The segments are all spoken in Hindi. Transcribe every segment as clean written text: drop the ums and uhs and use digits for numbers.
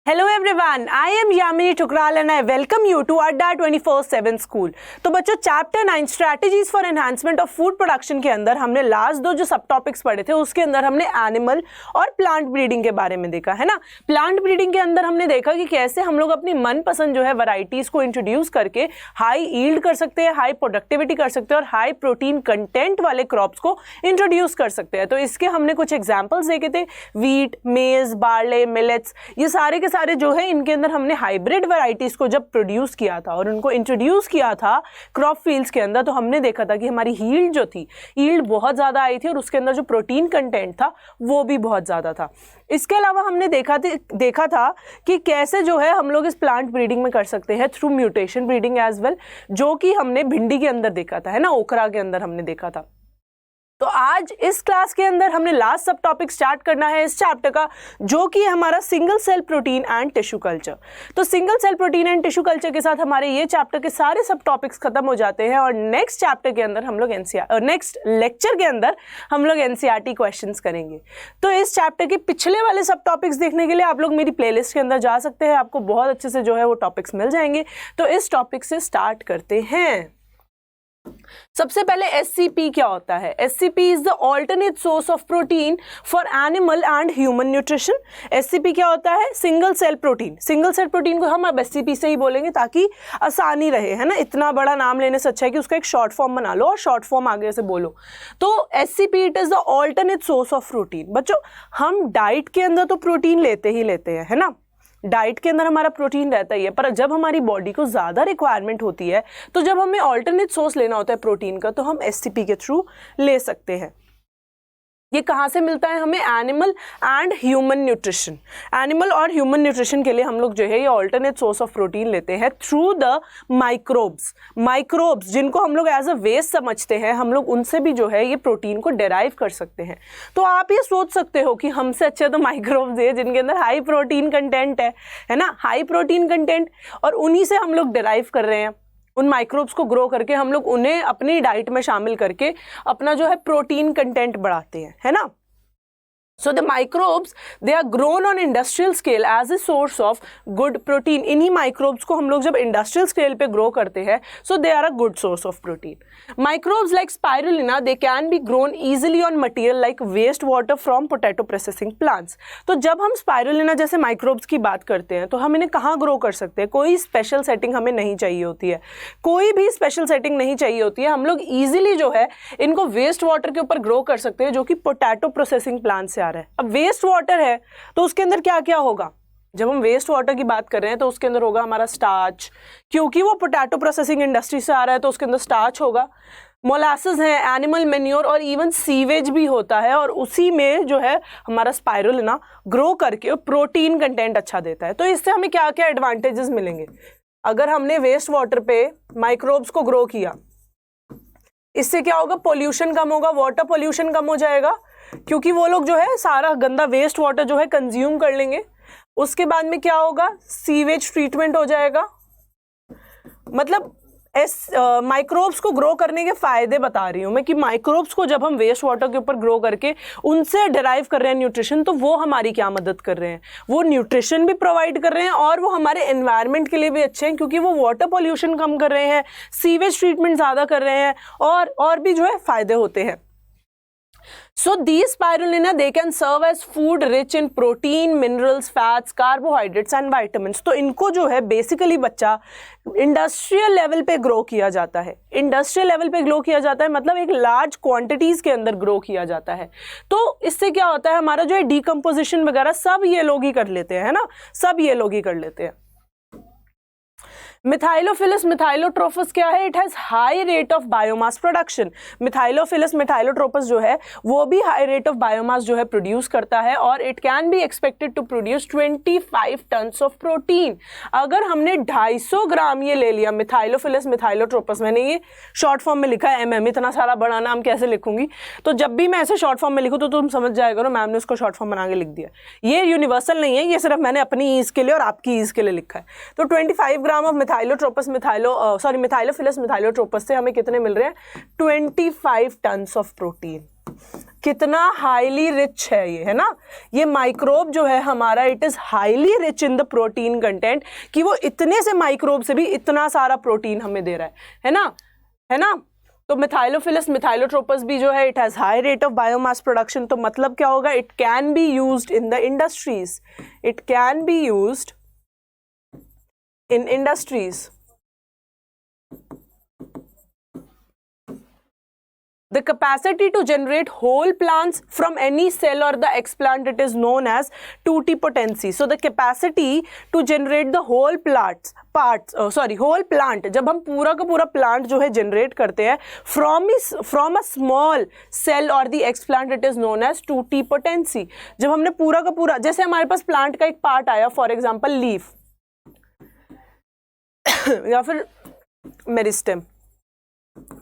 Hello everyone, I am Yamini Tukral and I welcome you to Adda 24/7 school. तो बच्चों, chapter 9 strategies for enhancement of food production के अंदर हमने लास्ट दो जो सब टॉपिक्स पढ़े थे उसके अंदर हमने एनिमल और प्लांट ब्रीडिंग के बारे में देखा है ना। प्लांट ब्रीडिंग के अंदर हमने देखा कि कैसे हम लोग अपनी मनपसंद जो है वैरायटीज को इंट्रोड्यूस करके हाई यील्ड कर सकते हैं, हाई प्रोडक्टिविटी कर सकते हैं और हाई प्रोटीन कंटेंट वाले क्रॉप्स को इंट्रोड्यूस कर सकते हैं। तो इसके हमने कुछ एग्जाम्पल्स देखे थे, वीट, मेज, बार्ले, मिलेट्स, ये सारे के सारे जो है इनके अंदर हमने हाइब्रिड वैरायटीज को जब प्रोड्यूस किया था और उनको इंट्रोड्यूस किया था क्रॉप फील्ड्स के अंदर, तो हमने देखा था कि हमारी यील्ड जो थी, यील्ड बहुत ज़्यादा आई थी और उसके अंदर जो प्रोटीन कंटेंट था वो भी बहुत ज़्यादा था। इसके अलावा हमने देखा था कि कैसे जो है हम लोग इस प्लांट ब्रीडिंग में कर सकते हैं through mutation breeding as well, जो कि हमने भिंडी के अंदर देखा था, है ना, ओकरा के अंदर हमने देखा था। तो आज इस क्लास के अंदर हमने लास्ट सब टॉपिक स्टार्ट करना है इस चैप्टर का, जो कि हमारा single cell protein and tissue culture. तो single cell protein and tissue culture के साथ हमारे ये चैप्टर के सारे सब टॉपिक्स खत्म हो जाते हैं और नेक्स्ट चैप्टर के अंदर हम लोग नेक्स्ट लेक्चर के अंदर हम लोग एनसीईआरटी क्वेश्चंस करेंगे। तो इस चैप्टर के पिछले वाले सब टॉपिक्स देखने के लिए आप लोग मेरी प्लेलिस्ट के अंदर जा सकते हैं, आपको बहुत अच्छे से जो है वो टॉपिक्स मिल जाएंगे। तो इस टॉपिक से स्टार्ट करते हैं। सबसे पहले SCP क्या होता है? SCP is the alternate source of protein for animal and human nutrition. SCP क्या होता है? Single cell protein. Single cell protein को हम अब SCP से ही बोलेंगे ताकि आसानी रहे, है ना। इतना बड़ा नाम लेने से अच्छा है कि उसका एक शॉर्ट फॉर्म बना लो और शॉर्ट फॉर्म आगे से बोलो। तो SCP it is the alternate source of protein. बच्चों, हम डाइट के अंदर तो प्रोटीन लेते ही लेते हैं, है ना, डाइट के अंदर हमारा प्रोटीन रहता ही है, पर जब हमारी बॉडी को ज़्यादा रिक्वायरमेंट होती है तो जब हमें ऑल्टरनेट सोर्स लेना होता है प्रोटीन का, तो हम SCP के थ्रू ले सकते हैं। ये कहाँ से मिलता है हमें? Animal and human nutrition. Animal और ह्यूमन न्यूट्रिशन के लिए हम लोग जो है ये ऑल्टरनेट सोर्स ऑफ प्रोटीन लेते हैं थ्रू द माइक्रोब्स जिनको हम लोग एज अ वेस्ट समझते हैं, हम लोग उनसे भी जो है ये प्रोटीन को डेराइव कर सकते हैं। तो आप ये सोच सकते हो कि हमसे अच्छे तो माइक्रोब्स है जिनके अंदर हाई प्रोटीन कंटेंट है ना, हाई प्रोटीन कंटेंट, और उन्हीं से हम लोग डेराइव कर रहे हैं। उन माइक्रोब्स को ग्रो करके हम लोग उन्हें अपनी डाइट में शामिल करके अपना जो है प्रोटीन कंटेंट बढ़ाते हैं, है ना। So the microbes, they are grown on industrial scale as a source of good protein. इन्हीं microbes को हम लोग जब industrial scale पे grow करते हैं, so they are a good source of protein. Microbes like spirulina, they can be grown easily on material like waste water from potato processing plants. तो जब हम spirulina जैसे microbes की बात करते हैं तो हम इन्हें कहाँ grow कर सकते हैं? कोई special setting हमें नहीं चाहिए होती है, कोई भी special setting नहीं चाहिए होती है। हम लोग easily जो है इनको waste water के ऊपर grow कर सकते हैं, जो कि potato processing plant से आ रहा है। अब वेस्ट वाटर है तो उसके अंदर क्या क्या होगा? जब हम वेस्ट वाटर की बात कर रहे हैं तो उसके अंदर होगा हमारा स्टार्च, क्योंकि वो पोटैटो प्रोसेसिंग इंडस्ट्री से आ रहा है तो उसके अंदर स्टार्च होगा। मोलासेस है, एनिमल मैन्योर और इवन सीवेज भी होता है, और उसी में जो है हमारा स्पाइरुलिना ग्रो करके प्रोटीन कंटेंट अच्छा देता है। तो इससे हमें क्या क्या एडवांटेजेस मिलेंगे? अगर हमने वेस्ट वाटर पे माइक्रोब्स को ग्रो किया, इससे क्या होगा? पोल्यूशन कम होगा, वाटर पोल्यूशन कम हो जाएगा, क्योंकि वो लोग जो है सारा गंदा वेस्ट वाटर जो है कंज्यूम कर लेंगे। उसके बाद में क्या होगा? सीवेज ट्रीटमेंट हो जाएगा। मतलब माइक्रोब्स को ग्रो करने के फायदे बता रही हूँ मैं कि माइक्रोब्स को जब हम वेस्ट वाटर के ऊपर ग्रो करके उनसे डिराइव कर रहे हैं न्यूट्रिशन, तो वो हमारी क्या मदद कर रहे हैं? वो न्यूट्रिशन भी प्रोवाइड कर रहे हैं और वो हमारे एनवायरनमेंट के लिए भी अच्छे हैं, क्योंकि वो वाटर पोल्यूशन कम कर रहे हैं, सीवेज ट्रीटमेंट ज़्यादा कर रहे हैं और भी जो है फायदे होते हैं। So these spirulina, they can serve as food rich in protein, minerals, fats, carbohydrates and vitamins. तो इनको जो है बेसिकली बच्चा इंडस्ट्रियल लेवल पे ग्रो किया जाता है। इंडस्ट्रियल लेवल पे ग्रो किया जाता है मतलब एक लार्ज क्वांटिटीज के अंदर ग्रो किया जाता है। तो इससे क्या होता है? हमारा जो है डिकम्पोजिशन वगैरह सब ये लोग ही कर लेते हैं, है ना, सब ये लोग ही कर लेते हैं। मिथाइलोफिलस मिथाइलोट्रोपस क्या है? It has high rate of biomass production. Methylophilus methylotrophus जो है वो भी हाई रेट ऑफ बायोमास जो है प्रोड्यूस करता है, और it can be expected to produce 25 tons of protein. अगर हमने 250 ग्राम ये ले लिया मिथाइलोफिलस मिथाइलोट्रोपस, मैंने ये शॉर्ट फॉर्म में लिखा है MM, इतना सारा बड़ा नाम कैसे लिखूंगी? तो जब भी मैं ऐसे शॉर्ट फॉर्म में लिखूँ तो तुम समझ जाएगा ना, मैम ने उसको शॉर्ट फॉर्म बना के लिख दिया। ये यूनिवर्सल नहीं है, ये सिर्फ मैंने अपनी ईज के लिए और आपकी ईज के लिए लिखा है। तो 25 ग्राम ऑफ मिथाइलोफिलस मिथाइलोट्रोपस से हमें कितने मिल रहे हैं? 25 टन्स ऑफ प्रोटीन। कितना हाईली रिच है ये, है ना, ये माइक्रोब जो है हमारा, it is highly rich in the protein content, कि वो इतने से माइक्रोब से भी इतना सारा प्रोटीन हमें दे रहा है ना, है ना। तो मिथाइलोफिलस मिथाइलोट्रोपस भी जो है, it has high rate of biomass production. तो मतलब क्या होगा, it can be used in the industries, it can be used in industries. The capacity to generate whole plants from any cell or the explant, it is known as totipotency. So the capacity to generate the whole whole plant, जब हम पूरा का पूरा plant जो है generate करते हैं from a small cell or the explant, it is known as totipotency. जब हमने पूरा का पूरा, जैसे हमारे पास plant का एक part आया, for example leaf या फिर मेरिस्टेम,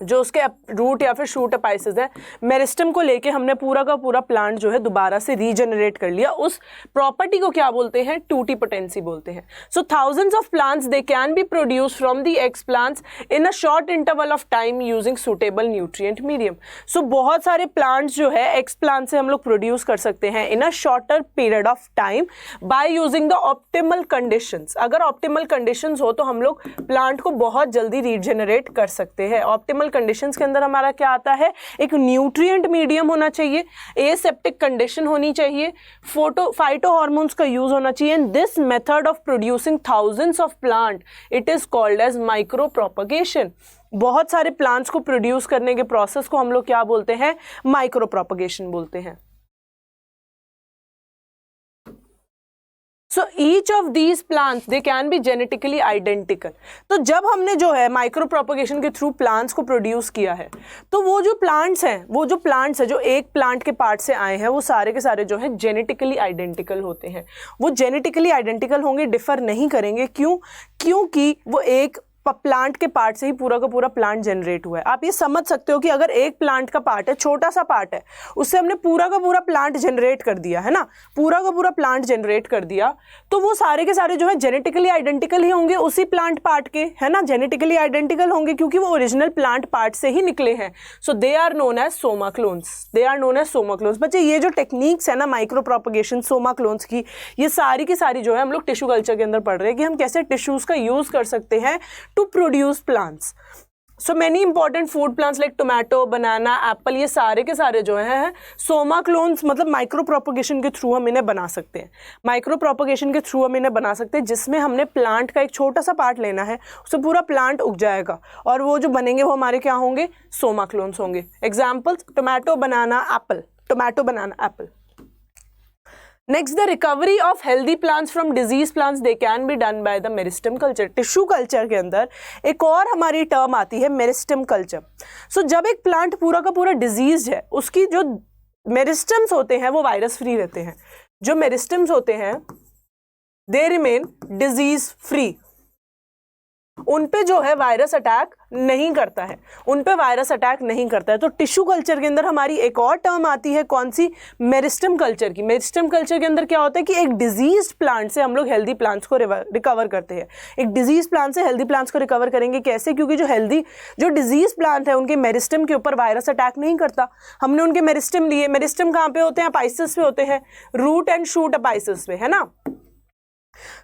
जो उसके रूट या फिर शूट अपाइसेस है, मेरिस्टम को लेके हमने पूरा का पूरा प्लांट जो है दोबारा से रीजनरेट कर लिया, उस प्रॉपर्टी को क्या बोलते हैं, टूटीपोटेंसी बोलते हैं। So thousands of plants they can be produce from the explants in a short interval of time using suitable nutrient medium. So बहुत सारे प्लांट्स जो है एक्स प्लांट से हम लोग प्रोड्यूस कर सकते हैं in a shorter period of time by using the optimal conditions. अगर ऑप्टिमल कंडीशंस हो तो हम लोग प्लांट को बहुत जल्दी रीजनरेट कर सकते हैं। ऑप्टिमल कंडीशंस के अंदर हमारा क्या आता है, एक न्यूट्रिएंट मीडियम होना चाहिए, एसेप्टिक कंडीशन होनी चाहिए, फाइटो हार्मोन्स का यूज होना चाहिए। And this method of producing thousands of plant, it is called as micropropagation. बहुत सारे प्लांट्स को प्रोड्यूस करने के प्रोसेस को हम लोग क्या बोलते हैं, माइक्रो प्रोपगेशन बोलते हैं। So each of these plants they can be genetically identical। तो जब हमने जो है माइक्रो प्रोपगेशन के थ्रू प्लांट्स को प्रोड्यूस किया है, तो वो जो प्लांट्स हैं जो एक प्लांट के पार्ट से आए हैं, वो सारे के सारे जो है जेनेटिकली आइडेंटिकल होते हैं। वो जेनेटिकली आइडेंटिकल होंगे, डिफर नहीं करेंगे। क्योंकि वो एक प्लांट के पार्ट से ही पूरा का पूरा प्लांट जनरेट हुआ है। आप ये समझ सकते हो कि अगर एक प्लांट का पार्ट है, छोटा सा पार्ट है, उससे हमने पूरा का पूरा प्लांट जनरेट कर दिया, है ना, पूरा का पूरा प्लांट जनरेट कर दिया, तो वो सारे के सारे जो है जेनेटिकली आइडेंटिकल ही होंगे उसी प्लांट पार्ट के, है ना, जेनेटिकली आइडेंटिकल होंगे क्योंकि वो ओरिजिनल प्लांट पार्ट से ही निकले हैं। So they are known as somaclones, they are known as somaclones. बच्चे ये जो टेक्निक्स है ना माइक्रो प्रोपगेशन, सोमा क्लोन्स की, ये सारी की सारी जो है हम लोग टिश्यू कल्चर के अंदर पढ़ रहे हैं कि हम कैसे टिश्यूज का यूज कर सकते हैं to produce plants। So many important food plants like tomato, banana, apple, ये सारे के सारे जो हैं सोमा क्लोन्स, मतलब माइक्रो प्रोपगेशन के थ्रू हम इन्हें बना सकते हैं। माइक्रो प्रोपगेशन के थ्रू हम इन्हें बना सकते हैं, जिसमें हमने प्लांट का एक छोटा सा पार्ट लेना है, उससे पूरा प्लांट उग जाएगा और वो जो बनेंगे वो हमारे क्या होंगे, सोमा क्लोन्स होंगे। Examples, tomato, banana, Apple, tomato, banana, Apple. Next, the recovery of healthy plants from diseased plants they can be done by the meristem culture। Tissue culture के अंदर एक और हमारी टर्म आती है मेरिस्टम कल्चर। सो जब एक प्लांट पूरा का पूरा डिजीज है, उसकी जो मेरिस्टम्स होते हैं वो वायरस फ्री रहते हैं। जो मेरिस्टम्स होते हैं दे रिमेन डिजीज फ्री, उन पे जो है वायरस अटैक नहीं करता है, उन पे वायरस अटैक नहीं करता है। तो टिश्यू कल्चर के अंदर हमारी एक और टर्म आती है, कौन सी, मेरिस्टम कल्चर की। मेरिस्टम कल्चर के अंदर क्या होता है कि एक डिजीज प्लांट से हम लोग हेल्दी प्लांट्स को रिकवर करते हैं। एक डिजीज प्लांट से हेल्दी प्लांट्स को रिकवर करेंगे कैसे, क्योंकि जो डिजीज प्लांट है उनके मेरिस्टम के ऊपर वायरस अटैक नहीं करता। हमने उनके मेरिस्टम लिए, मेरिस्टम कहाँ पे होते हैं, अपाइसिस पे होते हैं, रूट एंड शूट अपाइसिस पे, है ना।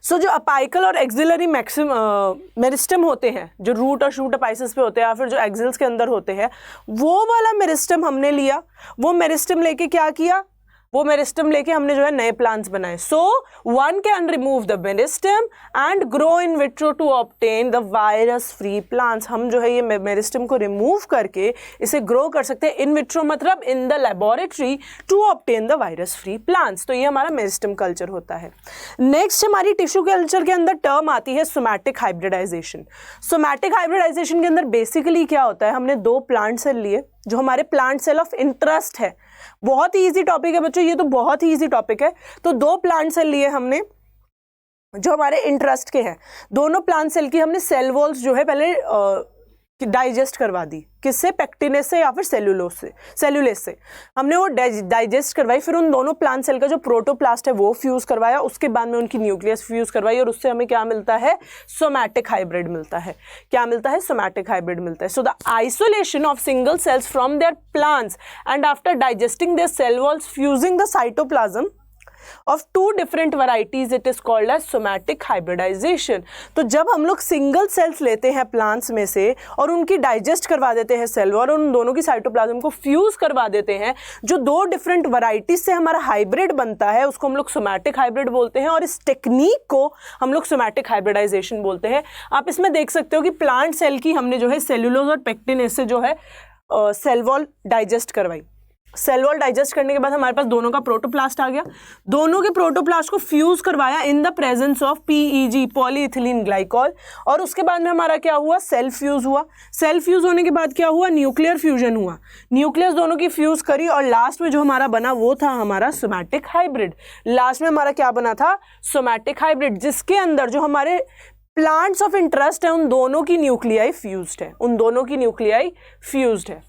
सो जो अपाइकल और एक्सिलरी मेरिस्टम होते हैं, जो रूट और शूट अपाइसिस पे होते हैं या फिर जो एक्सिल्स के अंदर होते हैं, वो वाला मेरिस्टम हमने लिया। वो मेरिस्टम लेके क्या किया, वो मेरिस्टम लेके हमने जो है नए प्लांट्स बनाए। So one can remove the meristem and grow in vitro to obtain the virus free plants. हम जो है ये मेरिस्टम को रिमूव करके इसे ग्रो कर सकते हैं इन विट्रो, मतलब in the laboratory, to obtain the virus free plants. तो ये हमारा मेरिस्टम कल्चर होता है। नेक्स्ट हमारी टिश्यू कल्चर के अंदर टर्म आती है सोमैटिक हाइब्रिडाइजेशन। सोमैटिक हाइब्रिडाइजेशन के अंदर बेसिकली क्या होता है, हमने दो प्लांट सेल लिए जो हमारे प्लांट सेल ऑफ इंटरेस्ट है। बहुत ही इजी टॉपिक है बच्चों, ये तो बहुत ही इजी टॉपिक है। तो दो प्लांट सेल लिए हमने जो हमारे इंटरेस्ट के हैं, दोनों प्लांट सेल की हमने सेल वॉल्स जो है पहले डाइजेस्ट करवा दी, किससे? पेक्टिनेस से या फिर सेल्यूलेस से हमने वो डाइजेस्ट करवाई। फिर उन दोनों प्लांट सेल का जो प्रोटोप्लास्ट है वो फ्यूज करवाया, उसके बाद में उनकी न्यूक्लियस फ्यूज करवाई और उससे हमें क्या मिलता है? सोमैटिक हाइब्रिड मिलता है। क्या मिलता है? सोमैटिक हाइब्रिड मिलता है। So the isolation of single cells from their plants and after digesting their cell walls fusing the cytoplasm of two different varieties it is called as somatic hybridization। तो जब हम लोग सिंगल सेल्स लेते हैं प्लांट्स में से और उनकी डाइजेस्ट करवा देते हैं सेल और उन दोनों की साइटोप्लाज्म को फ्यूज करवा देते हैं, जो दो डिफरेंट वैरायटीज से हमारा हाइब्रिड बनता है उसको हम लोग सोमैटिक हाइब्रिड बोलते हैं और इस टेक्निक को हम लोग सोमैटिक हाइब्रिडाइजेशन बोलते हैं। आप इसमें देख सकते हो कि प्लांट सेल की हमने जो है सेल्यूलोज और पेक्टिन से जो है सेल वॉल डाइजेस्ट करवाई। सेल वॉल डाइजेस्ट करने के बाद हमारे पास दोनों का प्रोटोप्लास्ट आ गया, दोनों के प्रोटोप्लास्ट को फ्यूज करवाया in the presence of PEG polyethylene glycol और उसके बाद में हमारा क्या हुआ? सेल फ्यूज हुआ। सेल फ्यूज होने के बाद क्या हुआ? न्यूक्लियर फ्यूजन हुआ। न्यूक्लियस दोनों की फ्यूज करी और लास्ट में जो हमारा बना वो था हमारा सोमैटिक हाइब्रिड। लास्ट में हमारा क्या बना था? सोमैटिक हाइब्रिड, जिसके अंदर जो हमारे प्लांट्स ऑफ इंटरेस्ट है उन दोनों की न्यूक्लियाई फ्यूज्ड है, उन दोनों की न्यूक्लियाई फ्यूज्ड है।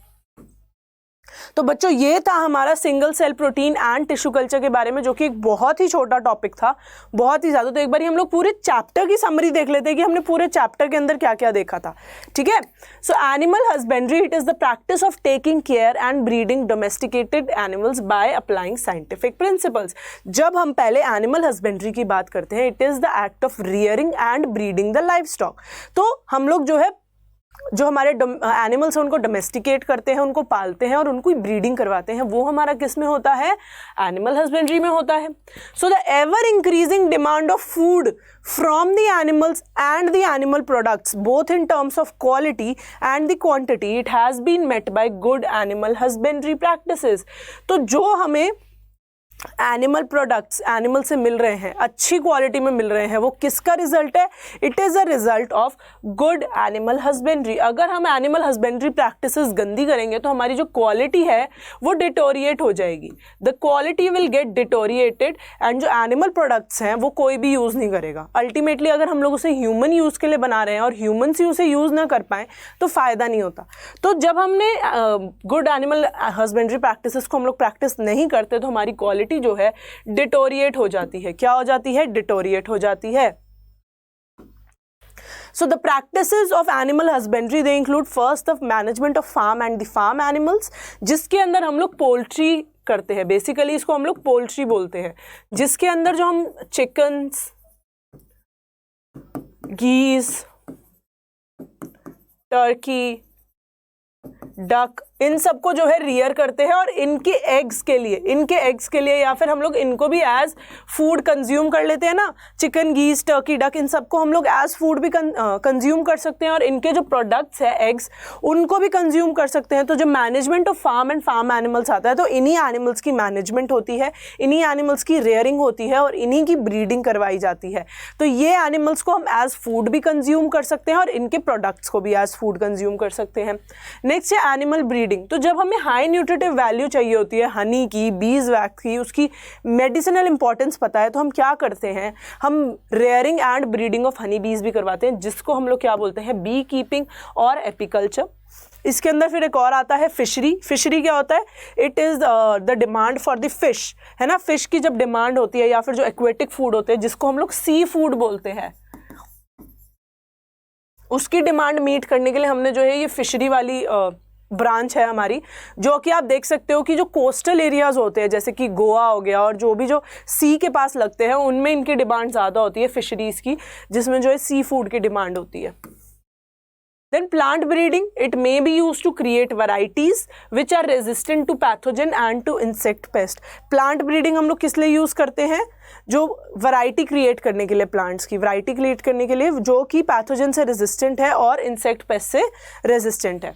तो बच्चों ये था हमारा single cell protein and tissue culture के बारे में, जो कि एक बहुत ही छोटा टॉपिक था, बहुत ही ज़्यादा। तो एक बार हम लोग पूरे चैप्टर की समरी देख लेते हैं कि हमने पूरे चैप्टर के अंदर क्या क्या देखा था। ठीक है, so animal husbandry it is the practice of taking care and breeding domesticated animals by applying scientific principles. जब हम पहले एनिमल हस्बेंड्री की बात करते हैं, it is the act of rearing and breeding the livestock. तो हम लोग जो है जो हमारे एनिमल्स हैं उनको डोमेस्टिकेट करते हैं, उनको पालते हैं और उनको ब्रीडिंग करवाते हैं, वो हमारा किस में होता है? एनिमल हस्बेंड्री में होता है। So the ever increasing demand of food from the animals and the animal products both in terms of quality and the quantity it has been met by good animal husbandry practices. तो जो हमें एनिमल प्रोडक्ट्स एनिमल से मिल रहे हैं, अच्छी क्वालिटी में मिल रहे हैं, वो किसका रिजल्ट है? It is a result of good animal husbandry. अगर हम एनिमल हस्बेंड्री प्रैक्टिसेस गंदी करेंगे तो हमारी जो क्वालिटी है वो डिटोरिएट हो जाएगी, the quality will get deteriorated and जो एनिमल प्रोडक्ट्स हैं वो कोई भी यूज़ नहीं करेगा। अल्टीमेटली अगर हम लोग उसे ह्यूमन यूज़ के लिए बना रहे हैं और ह्यूमन्स ही उसे यूज़ ना कर पाएँ तो फ़ायदा नहीं होता। तो जब हमने गुड एनिमल हस्बेंड्री प्रैक्टिसेस को हम लोग प्रैक्टिस नहीं करते तो हमारी क्वालिटी जो है डिटोरिएट हो जाती है। क्या हो जाती है? डिटोरिएट हो जाती है। So the practices of animal husbandry they include first of management of farm and the farm animals, जिसके अंदर हम लोग पोल्ट्री करते हैं। बेसिकली इसको हम लोग पोल्ट्री बोलते हैं, जिसके अंदर जो हम चिकन्स, गीज, टर्की, डक, इन सबको जो है रियर करते हैं और इनके एग्स के लिए या फिर हम लोग इनको भी एज फूड कंज्यूम कर लेते हैं ना। चिकन, गीज, टर्की, डक, इन सबको हम लोग एज फूड भी कंज्यूम कर सकते हैं और इनके जो प्रोडक्ट्स है एग्स उनको भी कंज्यूम कर सकते हैं। तो जो management of farm and farm animals आता है तो इन्हीं एनिमल्स की मैनेजमेंट होती है, इन्हीं एनिमल्स की रेयरिंग होती है और इन्हीं की ब्रीडिंग करवाई जाती है। तो ये एनिमल्स को हम एज फूड भी कंज्यूम कर सकते हैं और इनके प्रोडक्ट्स को भी एज फूड कंज्यूम कर सकते हैं। नेक्स्ट है एनिमल ब्रीडिंग। तो जब हमें हाई न्यूट्रिटिव वैल्यू चाहिए होती है हनी की, बीज वैक्स की, उसकी मेडिसिनल इंपॉर्टेंस पता है तो हम क्या करते हैं? हम rearing and breeding of honey बीज भी करवाते हैं, जिसको हम लोग क्या बोलते हैं? बी कीपिंग और एपीकल्चर। इसके अंदर फिर एक और आता है फिशरी। फिशरी क्या होता है? It is the demand for the fish, है ना। फिश की जब डिमांड होती है या फिर जो एक्वेटिक फूड होते हैं जिसको हम लोग सी फूड बोलते हैं, उसकी डिमांड मीट करने के लिए हमने जो है ये फिशरी वाली ब्रांच है हमारी, जो कि आप देख सकते हो कि जो कोस्टल एरियाज होते हैं जैसे कि गोवा हो गया और जो भी जो सी के पास लगते हैं उनमें इनकी डिमांड ज़्यादा होती है फिशरीज़ की, जिसमें जो है सी फूड की डिमांड होती है। Then plant breeding, it may be used to create varieties which are resistant to pathogen and to insect pest. Plant breeding हम लोग किस लिए यूज़ करते हैं? जो वैरायटी क्रिएट करने के लिए, प्लांट्स की वैरायटी क्रिएट करने के लिए जो कि पैथोजन से रेजिस्टेंट है और इंसेक्ट पेस्ट से रेजिस्टेंट है।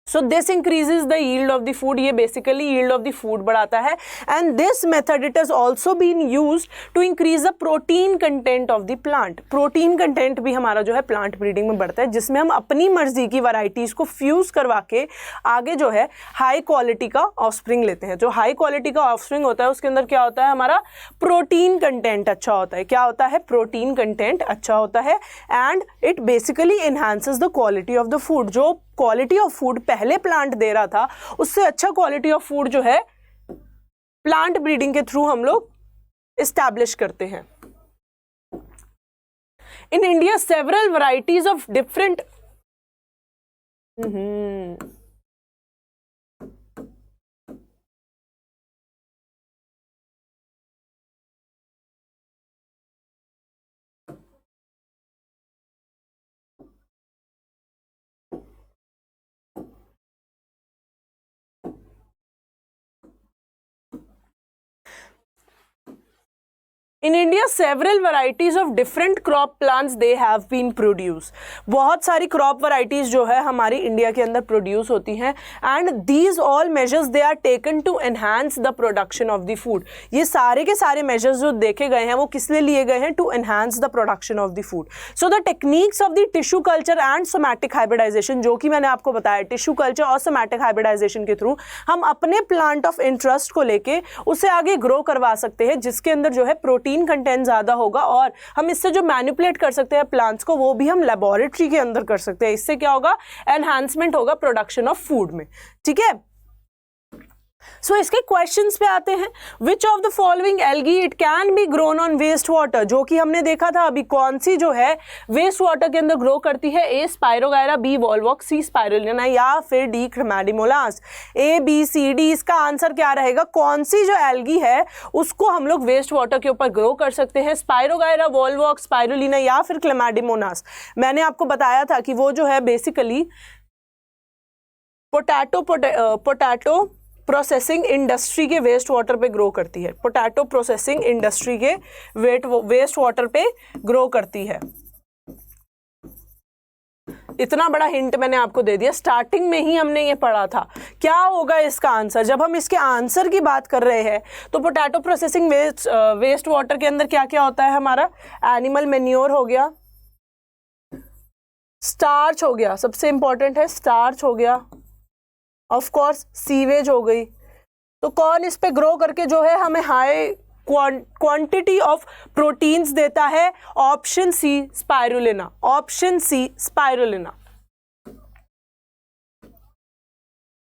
So this increases the yield of the food, ये basically yield of the food बढ़ाता है। And this method it has also been used to increase the protein content of the plant. Protein content भी हमारा जो है प्लांट ब्रीडिंग में बढ़ता है, जिसमें हम अपनी मर्जी की वैरायटीज को फ्यूज करवा के आगे जो है हाई क्वालिटी का ऑफस्प्रिंग लेते हैं। जो हाई क्वालिटी का ऑफस्प्रिंग होता है उसके अंदर क्या होता है, हमारा प्रोटीन कंटेंट अच्छा होता है। क्या होता है, प्रोटीन कंटेंट अच्छा होता है। And it basically enhances the quality of the food. जो क्वालिटी ऑफ फूड पहले प्लांट दे रहा था उससे अच्छा क्वालिटी ऑफ फूड जो है प्लांट ब्रीडिंग के थ्रू हम लोग एस्टैब्लिश करते हैं। In India several varieties of different In India, several varieties of different crop plants they have been produced. बहुत सारी crop varieties जो है हमारी इंडिया के अंदर produce होती हैं and these all measures they are taken to enhance the production of the food. ये सारे के सारे measures जो देखे गए हैं वो किस लिए लिए गए हैं? To enhance the production of the food. So the techniques of the tissue culture and somatic hybridization, जो कि मैंने आपको बताया tissue culture और somatic hybridization के थ्रू हम अपने plant of interest को लेके उसे आगे grow करवा सकते हैं, जिसके अंदर जो है प्रोटीन कंटेंट ज्यादा होगा और हम इससे जो मैनिपुलेट कर सकते हैं प्लांट्स को वो भी हम लेबोरेटरी के अंदर कर सकते हैं। इससे क्या होगा, एनहांसमेंट होगा प्रोडक्शन ऑफ फूड में। ठीक है, सो इसके क्वेश्चंस पे आते हैं। Which of the following algae it can be grown on waste water, जो कि हमने देखा था अभी, कौन सी जो है वेस्ट वाटर के अंदर ग्रो करती है? A Spirogyra, B Volvox, C Spirulina या फिर D Chlamydomonas. A B C D, इसका आंसर क्या रहेगा? कौन सी जो एल्गी है उसको हम लोग वेस्ट वाटर के ऊपर ग्रो कर सकते हैं? स्पाइरोगायरा, वॉलवॉक्स, स्पाइरुलिना या फिर क्लेमाइडीमोनास। मैंने आपको बताया था कि वो जो है बेसिकली पोटैटो प्रोसेसिंग इंडस्ट्री के वेस्ट वाटर पे ग्रो करती है। पोटैटो प्रोसेसिंग इंडस्ट्री के वेस्ट वाटर पे ग्रो करती है। इतना बड़ा हिंट मैंने आपको दे दिया, स्टार्टिंग में ही हमने ये पढ़ा था। क्या होगा इसका आंसर? जब हम इसके आंसर की बात कर रहे हैं तो पोटैटो प्रोसेसिंग वेस्ट वाटर के अंदर क्या क्या होता है हमारा? एनिमल मैन्योर हो गया, स्टार्च हो गया, सबसे इंपॉर्टेंट है स्टार्च हो गया, ऑफ कोर्स सीवेज हो गई। तो कौन इस पे ग्रो करके जो है हमें हाई क्वांटिटी ऑफ प्रोटीन्स देता है? Option C spirulina, option C spirulina.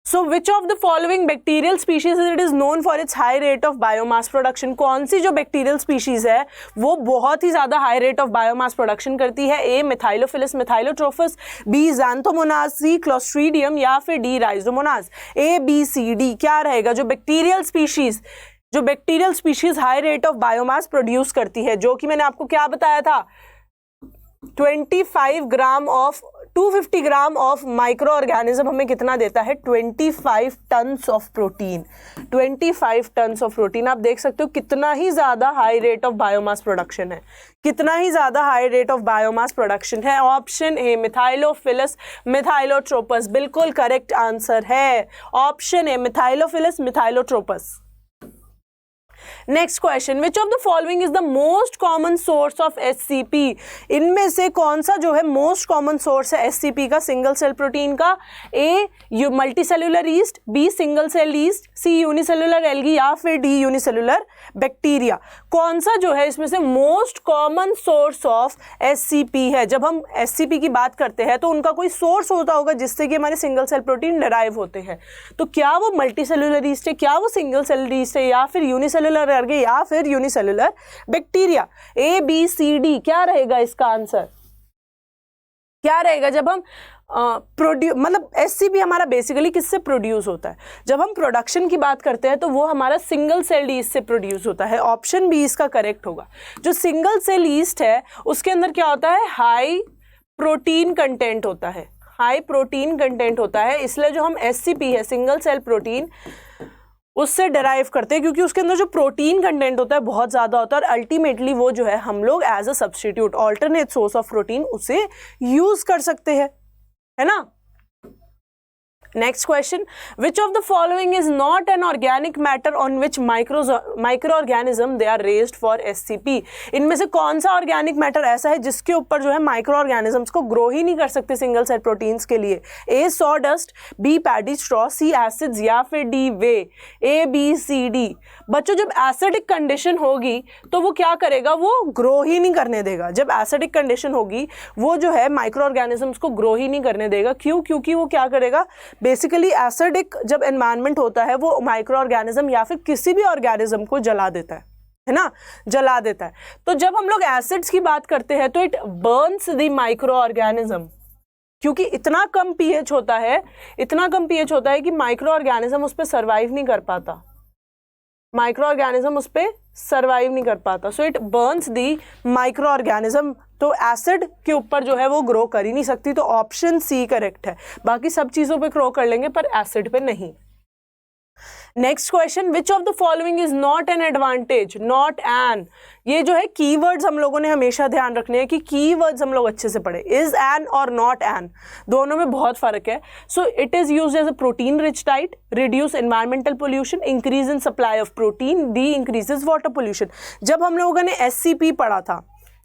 So which of the following bacterial species it is known for its high rate of biomass production? कौन सी जो बैक्टीरियल स्पीशीज है वो बहुत ही ज्यादा high rate of biomass production करती है? A Methylophilus methylotrophus, B Xanthomonas, C Clostridium या फिर D Rhizomonas. A B C D क्या रहेगा? जो bacterial species high rate of biomass produce करती है, जो कि मैंने आपको क्या बताया था? 250 ग्राम ऑफ माइक्रो ऑर्गेनिज्म हमें कितना देता है? 25 tons of protein. 25 tons of protein. आप देख सकते हो कितना ही ज्यादा high rate of biomass production है, कितना ही ज्यादा high rate of biomass production है। ऑप्शन ए मिथाइलोफिलस मिथाइलोट्रोपस बिल्कुल करेक्ट आंसर है। Option A Methylophilus methylotrophus. Next question, which of the following is the most common source of SCP? इनमें से कौन सा जो है मोस्ट कॉमन सोर्स है SCP का, सिंगल सेल प्रोटीन का? A multicellular yeast, B single cell yeast, C unicellular algae या फिर डी यूनिसेल्यूलर बैक्टीरिया। कौन सा जो है इसमें से most common source of SCP है? जब हम SCP की बात करते हैं तो उनका कोई सोर्स होता होगा जिससे कि हमारे सिंगल सेल प्रोटीन डिराइव होते हैं। तो क्या वो मल्टीसेल्यूलर ईस्ट है, क्या वो सिंगल सेल ईस्ट है, या फिर यूनिसेल्यूलर एल्गी या फिर unicellular bacteria? A B C D क्या रहेगा इसका आंसर? क्या रहेगा? जब हम मतलब SCP हमारा बेसिकली किससे प्रोड्यूस होता है? जब हम प्रोडक्शन की बात करते हैं तो वो हमारा सिंगल सेल ईस्ट से प्रोड्यूस होता है। ऑप्शन बी इसका करेक्ट होगा। जो सिंगल सेल ईस्ट है उसके अंदर क्या होता है? हाई प्रोटीन कंटेंट होता है, हाई प्रोटीन कंटेंट होता है। इसलिए जो हम SCP है सिंगल सेल प्रोटीन उससे डिराइव करते हैं, क्योंकि उसके अंदर जो प्रोटीन कंटेंट होता है बहुत ज़्यादा होता है और अल्टीमेटली वो जो है हम लोग as a substitute alternate source of protein उसे यूज़ कर सकते हैं, है ना। Next question, which of the following is not an organic matter on which microorganism they are raised for SCP। इनमें से कौन सा ऑर्गेनिक मैटर ऐसा है जिसके ऊपर जो है माइक्रो ऑर्गेनिजम्स को ग्रो ही नहीं कर सकते सिंगल सेल प्रोटीन्स के लिए? A sawdust, B paddy straw, C acids या फिर D वे। ABCD। बच्चों जब एसिडिक कंडीशन होगी तो वो क्या करेगा, वो ग्रो ही नहीं करने देगा। जब एसिडिक कंडीशन होगी वो जो है माइक्रो ऑर्गेनिजम्स को ग्रो ही नहीं करने देगा। क्यों? क्योंकि वो क्या करेगा, बेसिकली एसिडिक जब एनवायरनमेंट होता है वो माइक्रो ऑर्गेनिज्म या फिर किसी भी ऑर्गेनिज्म को जला देता है ना, जला देता है। तो जब हम लोग एसिड्स की बात करते हैं तो it Burns the micro organism, क्योंकि इतना कम pH होता है, इतना कम pH होता है कि माइक्रो ऑर्गेनिज्म उस पर सर्वाइव नहीं कर पाता, माइक्रो ऑर्गेनिज्म उस पर सर्वाइव नहीं कर पाता। So it Burns the micro organism. तो एसिड के ऊपर जो है वो ग्रो कर ही नहीं सकती, तो ऑप्शन C करेक्ट है। बाकी सब चीज़ों पे ग्रो कर लेंगे पर एसिड पे नहीं। Next question, which of the following is not an advantage, not an. ये जो है कीवर्ड्स हम लोगों ने हमेशा ध्यान रखने हैं कि कीवर्ड्स हम लोग अच्छे से पढ़े। इज एन और नॉट एन, दोनों में बहुत फर्क है। So it is used as a protein rich diet, reduce environmental pollution, increase in supply of protein, D increases water pollution. जब हम लोगों ने SCP पढ़ा था,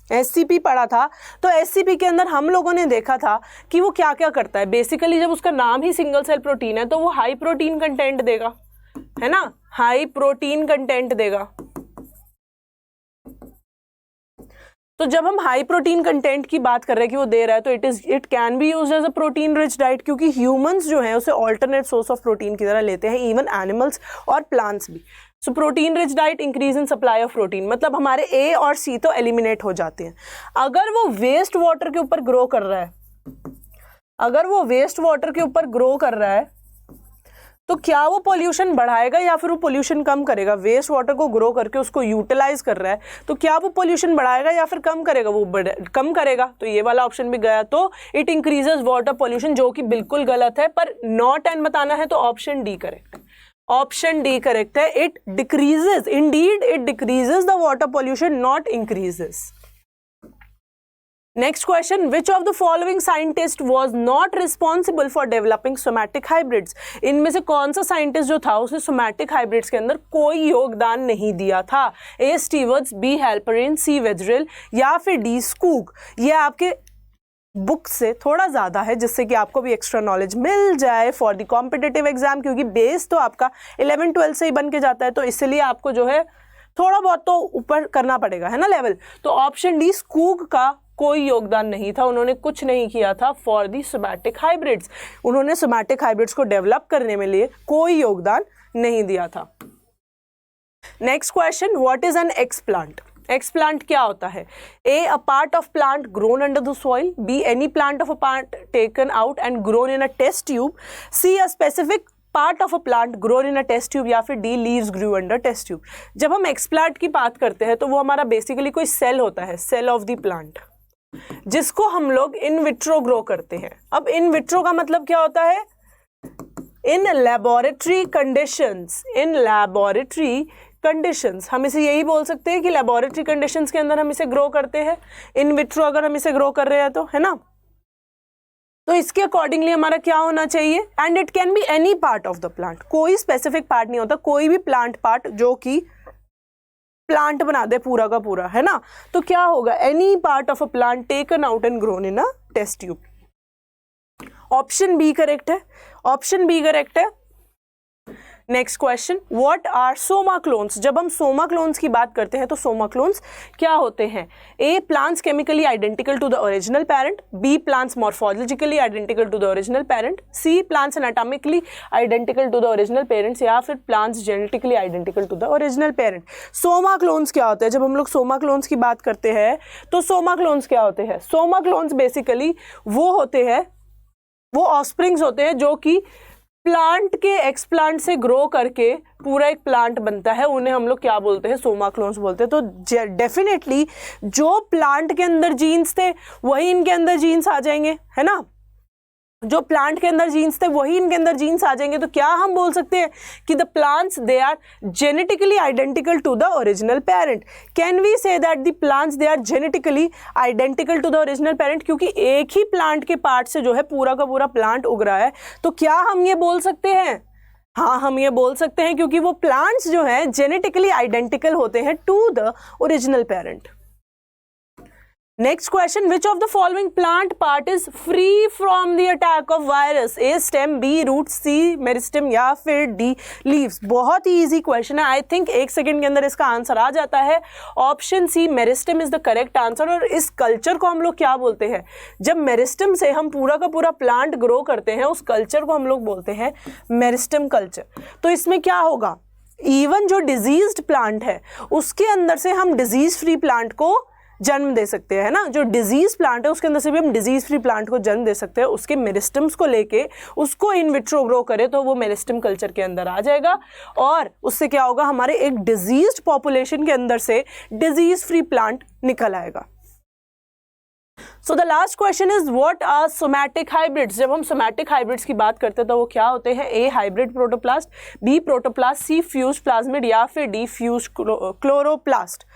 SCP पढ़ा था, तो SCP के अंदर हम लोगों ने देखा था कि वो क्या क्या करता है। बेसिकली जब उसका नाम ही सिंगल सेल प्रोटीन है तो वो हाई प्रोटीन कंटेंट देगा, है ना, हाई प्रोटीन कंटेंट देगा। तो जब हम हाई प्रोटीन कंटेंट की बात कर रहे हैं कि वो दे रहा है, तो it can be used as a protein rich diet, क्योंकि ह्यूमंस जो है उसे ऑल्टरनेट सोर्स ऑफ प्रोटीन की तरह लेते हैं, इवन एनिमल्स और प्लांट्स भी। So protein rich diet, increase in supply of protein, मतलब हमारे A और C तो एलिमिनेट हो जाते हैं। अगर वो वेस्ट वाटर के ऊपर ग्रो कर रहा है, अगर वो वेस्ट वाटर के ऊपर ग्रो कर रहा है तो क्या वो पोल्यूशन बढ़ाएगा या फिर वो पोल्यूशन कम करेगा? वेस्ट वाटर को ग्रो करके उसको यूटिलाइज कर रहा है, तो क्या वो पोल्यूशन बढ़ाएगा या फिर कम करेगा? वो कम करेगा, तो ये वाला ऑप्शन भी गया। तो इट इंक्रीजेस वाटर पोल्यूशन, जो कि बिल्कुल गलत है, पर नॉट एन बताना है तो option D correct, option D correct है। It decreases, indeed it decreases the water pollution, not increases. Next question, which of the following scientist was not responsible for developing somatic hybrids? इनमें से कौन सा साइंटिस्ट जो था उसने सोमैटिक हाइब्रिड्स के अंदर कोई योगदान नहीं दिया था? A स्टीवर्ट्स, B हेल्परिन, C वेजरेल या फिर D स्कूक। ये आपके बुक से थोड़ा ज़्यादा है, जिससे कि आपको भी एक्स्ट्रा नॉलेज मिल जाए फॉर द कॉम्पिटिटिव एग्जाम, क्योंकि बेस तो आपका 11-12 से ही बन के जाता है, तो इसलिए आपको जो है थोड़ा बहुत तो ऊपर करना पड़ेगा, है ना, लेवल। तो ऑप्शन D स्कूक का कोई योगदान नहीं था, उन्होंने कुछ नहीं किया था फॉर दी सोमैटिक हाइब्रिड्स, उन्होंने सोमैटिक हाइब्रिड्स को डेवलप करने में लिए कोई योगदान नहीं दिया था। Next question, what is an explant? Explant क्या होता है? A, a part of plant grown under the soil, B, any plant of a plant taken out and grown in a test tube, C, a specific part of a plant grown in a test tube, या फिर D, leaves grew under test tube. जब हम एक्सप्लांट की बात करते हैं तो वो हमारा बेसिकली कोई सेल होता है, सेल ऑफ द प्लांट, जिसको हम लोग इन विट्रो ग्रो करते हैं। अब इन विट्रो का मतलब क्या होता है? इन लैबोरेटरी कंडीशंस, इन लैबोरेटरी कंडीशंस, हम इसे यही बोल सकते हैं कि लैबोरेटरी कंडीशंस के अंदर हम इसे ग्रो करते हैं। इन विट्रो अगर हम इसे ग्रो कर रहे हैं तो, है ना, तो इसके अकॉर्डिंगली हमारा क्या होना चाहिए? And it can be any part of the plant, कोई स्पेसिफिक पार्ट नहीं होता, कोई भी प्लांट पार्ट जो कि प्लांट बना दे पूरा का पूरा, है ना। तो क्या होगा? Any part of a plant taken out and grown in a test tube. Option B correct है, ऑप्शन B करेक्ट है। Next question, what are somaclones? जब हम सोमा क्लोन्स की बात करते हैं तो सोमा क्लोन्स क्या होते हैं? A, plants chemically identical to the original parent, B, plants morphologically identical to the original parent, C, plants anatomically identical to the original parents, या फिर plants genetically identical to the original parent. Somaclones क्या होते हैं? जब हम लोग सोमा क्लोन्स की बात करते हैं तो सोमा क्लोन्स क्या होते हैं? सोमा क्लोन्स बेसिकली वो होते हैं, वो ऑफस्प्रिंग्स होते हैं जो कि प्लांट के एक्सप्लांट से ग्रो करके पूरा एक प्लांट बनता है, उन्हें हम लोग क्या बोलते हैं? सोमा क्लोन्स बोलते हैं। तो डेफिनेटली जो प्लांट के अंदर जीन्स थे वही इनके अंदर जीन्स आ जाएंगे, है ना। जो प्लांट के अंदर जीन्स थे वही इनके अंदर जीन्स आ जाएंगे, तो क्या हम बोल सकते हैं कि the plants they are genetically identical to the original parent. Can we say that the plants they are genetically identical to the original parent, क्योंकि एक ही प्लांट के पार्ट से जो है पूरा का पूरा प्लांट उग रहा है, तो क्या हम ये बोल सकते हैं? हाँ, हम ये बोल सकते हैं, क्योंकि वो प्लांट्स जो है जेनेटिकली आइडेंटिकल होते हैं to the original parent. Next question, which of the following plant part is free from the attack of virus? A stem, B root, C meristem या फिर डी लीव्स। बहुत ही इजी क्वेश्चन है, आई थिंक 1 सेकेंड के अंदर इसका आंसर आ जाता है। Option C meristem is the correct answer. और इस कल्चर को हम लोग क्या बोलते हैं? जब मेरिस्टेम से हम पूरा का पूरा प्लांट ग्रो करते हैं, उस कल्चर को हम लोग बोलते हैं मेरिस्टेम कल्चर। तो इसमें क्या होगा, इवन जो डिजीज्ड प्लांट है उसके अंदर से हम डिजीज फ्री प्लांट को जन्म दे सकते हैं, है ना। जो डिजीज प्लांट है उसके अंदर से भी हम डिजीज फ्री प्लांट को जन्म दे सकते हैं। उसके मेरिस्टम्स को लेके उसको इन विट्रो ग्रो करें तो वो मेरिस्टम कल्चर के अंदर आ जाएगा, और उससे क्या होगा, हमारे एक डिजीज्ड पॉपुलेशन के अंदर से डिजीज फ्री प्लांट निकल आएगा। So the last question is what are somatic hybrids? जब हम सोमैटिक हाइब्रिड्स की बात करते हैं तो वो क्या होते हैं? A hybrid protoplast, B protoplast, C fuse plasmid या फिर डी फ्यूज क्लोरोप्लास्ट।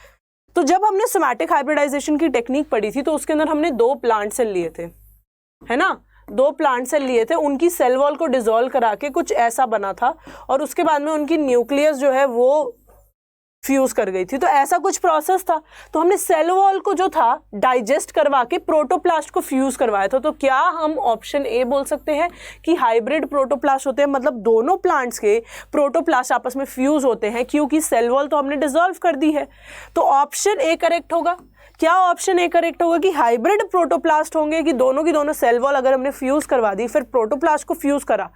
तो जब हमने सोमैटिक हाइब्रिडाइजेशन की टेक्निक पढ़ी थी तो उसके अंदर हमने 2 प्लांट सेल लिए थे, है ना। 2 प्लांट सेल लिए थे, उनकी सेल वॉल को डिसॉल्व करा के कुछ ऐसा बना था, और उसके बाद में उनकी न्यूक्लियस जो है वो फ्यूज कर गई थी। तो ऐसा कुछ प्रोसेस था। तो हमने सेल वॉल को जो था डाइजेस्ट करवा के प्रोटोप्लास्ट को फ्यूज करवाया था। तो क्या हम ऑप्शन ए बोल सकते हैं कि हाइब्रिड प्रोटोप्लास्ट होते हैं, मतलब दोनों प्लांट्स के प्रोटोप्लास्ट आपस में फ्यूज होते हैं, क्योंकि सेल वॉल तो हमने डिसॉल्व कर दी है। तो ऑप्शन ए करेक्ट होगा। क्या ऑप्शन ए करेक्ट होगा कि हाइब्रिड प्रोटोप्लास्ट होंगे, कि दोनों की दोनों सेल वॉल अगर हमने फ्यूज करवा दी फिर प्रोटोप्लास्ट को फ्यूज करा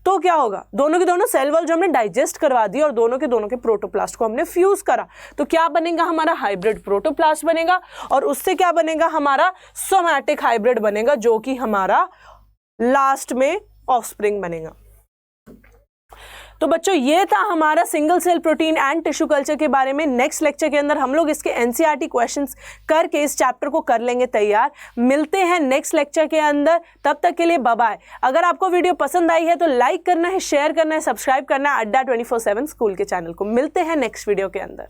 तो क्या होगा, दोनों की दोनों सेल वॉल जो हमने डाइजेस्ट करवा दी और दोनों के प्रोटोप्लास्ट को हमने फ्यूज करा, तो क्या बनेगा, हमारा हाइब्रिड प्रोटोप्लास्ट बनेगा। और उससे क्या बनेगा, हमारा सोमैटिक हाइब्रिड बनेगा, जो कि हमारा लास्ट में ऑफस्प्रिंग बनेगा। तो बच्चों ये था हमारा single cell protein and tissue culture के बारे में। नेक्स्ट लेक्चर के अंदर हम लोग इसके एनसीईआरटी क्वेश्चंस करके इस चैप्टर को कर लेंगे तैयार। मिलते हैं नेक्स्ट लेक्चर के अंदर, तब तक के लिए बाय बाय। अगर आपको वीडियो पसंद आई है तो लाइक करना है, शेयर करना है, सब्सक्राइब करना है अड्डा 24/7 स्कूल के चैनल को। मिलते हैं नेक्स्ट वीडियो के अंदर।